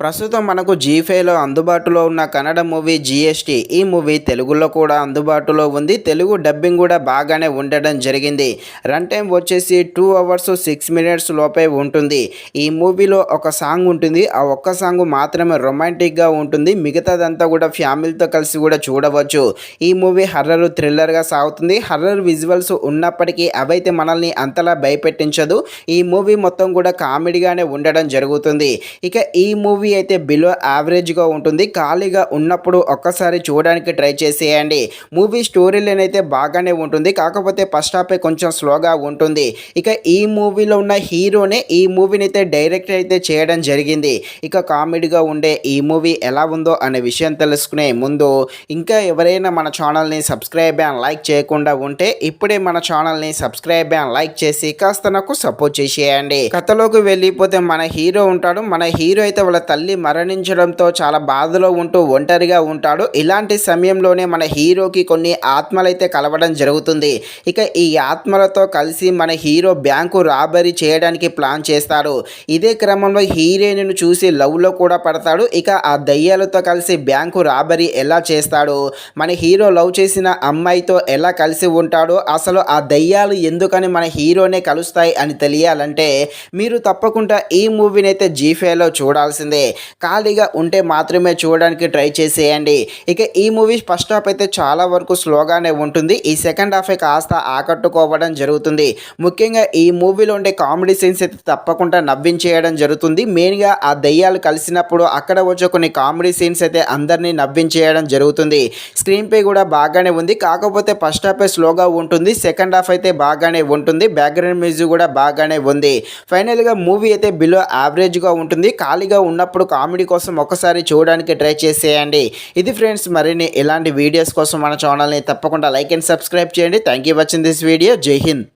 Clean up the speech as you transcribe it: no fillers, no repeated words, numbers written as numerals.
ప్రస్తుతం మనకు జీ5లో అందుబాటులో ఉన్న కన్నడ మూవీ జీఎస్టీ. ఈ మూవీ తెలుగులో కూడా అందుబాటులో ఉంది. తెలుగు డబ్బింగ్ కూడా బాగానే ఉండడం జరిగింది. రన్ టైం వచ్చేసి 2 అవర్స్ 6 మినిట్స్ లోపే ఉంటుంది. ఈ మూవీలో ఒక సాంగ్ ఉంటుంది. ఆ ఒక్క సాంగ్ మాత్రమే రొమాంటిక్గా ఉంటుంది. మిగతాదంతా కూడా ఫ్యామిలీతో కలిసి కూడా చూడవచ్చు. ఈ మూవీ హర్రర్ థ్రిల్లర్గా సాగుతుంది. హర్రర్ విజువల్స్ ఉన్నప్పటికీ అవైతే మనల్ని అంతలా భయపెట్టించదు. ఈ మూవీ మొత్తం కూడా కామెడీగానే ఉండడం జరుగుతుంది. ఇక ఈ మూవీ అయితే బిలో యావరేజ్గా ఉంటుంది. ఖాళీగా ఉన్నప్పుడు ఒక్కసారి చూడడానికి ట్రై చేసేయండి. మూవీ స్టోరీ లైన్ అయితే బాగానే ఉంటుంది. కాకపోతే ఫస్ట్ హాఫ్ కొంచెం స్లోగా ఉంటుంది. ఇక ఈ మూవీలో ఉన్న హీరోనే ఈ మూవీని అయితే డైరెక్ట్ అయితే చేయడం జరిగింది. ఇక కామెడీగా ఉండే ఈ మూవీ ఎలా ఉందో అనే విషయం తెలుసుకునే ముందు ఇంకా ఎవరైనా మన ఛానల్ని సబ్స్క్రైబ్ అండ్ లైక్ చేయకుండా ఉంటే ఇప్పుడే మన ఛానల్ని సబ్స్క్రైబ్ అండ్ లైక్ చేసి కాస్త నాకు సపోర్ట్ చేసేయండి. కథలోకి వెళ్ళిపోతే మన హీరో ఉంటాడు. మన హీరో అయితే వాళ్ళ తల్లి మరణించడంతో చాలా బాధలో ఉంటూ ఒంటరిగా ఉంటాడు. ఇలాంటి సమయంలోనే మన హీరోకి కొన్ని ఆత్మలైతే కలవడం జరుగుతుంది. ఇక ఈ ఆత్మలతో కలిసి మన హీరో బ్యాంకు రాబరీ చేయడానికి ప్లాన్ చేస్తాడు. ఇదే క్రమంలో హీరోయిన్ను చూసి లవ్లో కూడా పడతాడు. ఇక ఆ దయ్యాలతో కలిసి బ్యాంకు రాబరీ ఎలా చేస్తాడు, మన హీరో లవ్ చేసిన అమ్మాయితో ఎలా కలిసి ఉంటాడో, అసలు ఆ దయ్యాలు ఎందుకని మన హీరోనే కలుస్తాయి అని తెలియాలంటే మీరు తప్పకుండా ఈ మూవీని అయితే జీ5లో చూడాల్సిందే. ఖాళీగా ఉంటే మాత్రమే చూడడానికి ట్రై చేసేయండి. ఇక ఈ మూవీ ఫస్ట్ హాఫ్ అయితే చాలా వరకు స్లోగానే ఉంటుంది. ఈ సెకండ్ హాఫ్ కాస్త ఆకట్టుకోవడం జరుగుతుంది. ముఖ్యంగా ఈ మూవీలో ఉండే కామెడీ సీన్స్ అయితే తప్పకుండా నవ్వించేయడం జరుగుతుంది. మెయిన్గా ఆ దయ్యాలు కలిసినప్పుడు అక్కడ వచ్చే కొన్ని కామెడీ సీన్స్ అయితే అందరినీ నవ్వించేయడం జరుగుతుంది. స్క్రీన్ పే కూడా బాగానే ఉంది. కాకపోతే ఫస్ట్ హాఫ్ స్లోగా ఉంటుంది. సెకండ్ హాఫ్ అయితే బాగానే ఉంటుంది. బ్యాక్గ్రౌండ్ మ్యూజిక్ కూడా బాగానే ఉంది. ఫైనల్గా మూవీ అయితే బిలో యావరేజ్గా ఉంటుంది. ఖాళీగా ఉన్నప్పుడు కామెడీ కోసం ఒకసారి చూడడానికి ట్రై చేసేయండి. ఇది ఫ్రెండ్స్, మరిన్ని ఇలాంటి వీడియోస్ కోసం మన ఛానల్ని తప్పకుండా లైక్ అండ్ సబ్స్క్రైబ్ చేయండి. Thank you watching this video. జై హింద్.